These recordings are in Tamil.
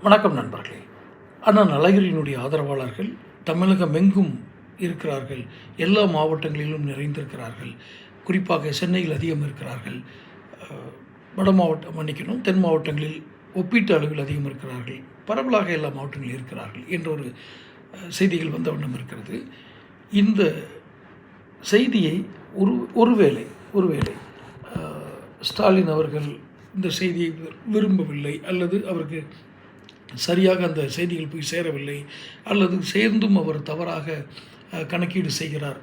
வணக்கம் நண்பர்களே. அண்ணன் அழகிரியினுடைய ஆதரவாளர்கள் தமிழகமெங்கும் இருக்கிறார்கள். எல்லா மாவட்டங்களிலும் நிறைந்திருக்கிறார்கள். குறிப்பாக சென்னையில் அதிகம் இருக்கிறார்கள். வட மாவட்டம் தென் மாவட்டங்களில் ஒப்பீட்டு அளவில் அதிகம் இருக்கிறார்கள். பரவலாக எல்லா மாவட்டங்களிலும் இருக்கிறார்கள் என்ற ஒரு செய்திகள் வந்த வண்ணம் இருக்கிறது. இந்த செய்தியை ஒருவேளை ஸ்டாலின் அவர்கள் இந்த செய்தியை விரும்பவில்லை, அல்லது அவருக்கு சரியாக அந்த செய்திகள் போய் சேரவில்லை, அல்லது சேர்ந்தும் அவர் தவறாக கணக்கீடு செய்கிறார்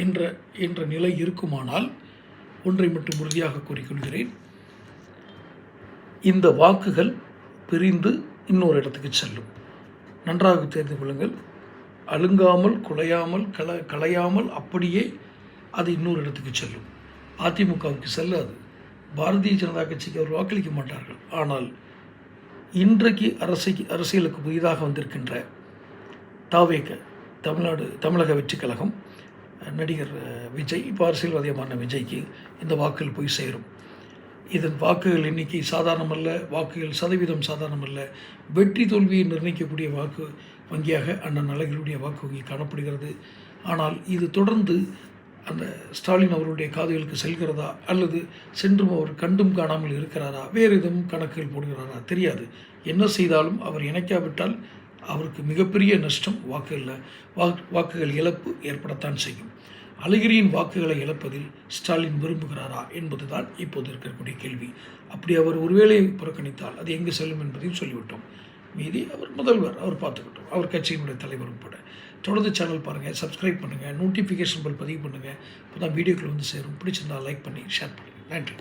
என்ற நிலை இருக்குமானால் ஒன்றை மட்டும் உறுதியாக கூறிக்கொள்கிறேன். இந்த வாக்குகள் பிரிந்து இன்னொரு இடத்துக்கு செல்லும். நன்றாக தெரிந்து கொள்ளுங்கள். அழுங்காமல் குலையாமல் களையாமல் அப்படியே அது இன்னொரு இடத்துக்கு செல்லும். அதிமுகவுக்கு செல்லாது. பாரதிய ஜனதா கட்சிக்கு அவர் வாக்களிக்க மாட்டார்கள். ஆனால் இன்றைக்கு அரசியலுக்கு புதிதாக வந்திருக்கின்ற தாவேக தமிழக வெற்றிக் கழகம், நடிகர் விஜய், இப்போ அரசியல்வாதியமான விஜய்க்கு இந்த வாக்குகள் போய் சேரும். இதன் வாக்குகள் எண்ணிக்கை சாதாரணமல்ல, வாக்குகள் சதவீதம் சாதாரணமல்ல. வெற்றி தோல்வியை நிர்ணயிக்கக்கூடிய வாக்கு வங்கியாக அண்ணன் அழகிரியுடைய வாக்கு வங்கி காணப்படுகிறது. ஆனால் இது தொடர்ந்து அந்த ஸ்டாலின் அவருடைய காதுகளுக்கு செல்கிறதா, அல்லது சென்றும் அவர் கண்டும் காணாமல் இருக்கிறாரா, வேறு எதுவும் கணக்குகள் போடுகிறாரா தெரியாது. என்ன செய்தாலும் அவர் இணைக்காவிட்டால் அவருக்கு மிகப்பெரிய நஷ்டம், வாக்குகள் இழப்பு ஏற்படத்தான் செய்யும். அழகிரியின் வாக்குகளை இழப்பதில் ஸ்டாலின் விரும்புகிறாரா என்பதுதான் இப்போது இருக்கக்கூடிய கேள்வி. அப்படி அவர் ஒருவேளை புறக்கணித்தால் அது எங்கு செல்லும் என்பதையும் சொல்லிவிட்டோம். மீதி அவர் முதல்வர், அவர் பார்த்துக்கிட்டோம். அவர் கட்சியினுடைய தலைவர் உட்பட. தொடர்ந்து சேனல் பாருங்கள், சப்ஸ்கிரைப் பண்ணுங்கள், நோட்டிஃபிகேஷன் பெல் பதிவு பண்ணுங்கள். இப்போ தான் வீடியோக்கள் வந்து சேரும். பிடிச்சிருந்தால் லைக் பண்ணி ஷேர் பண்ணுங்கள். நன்றி.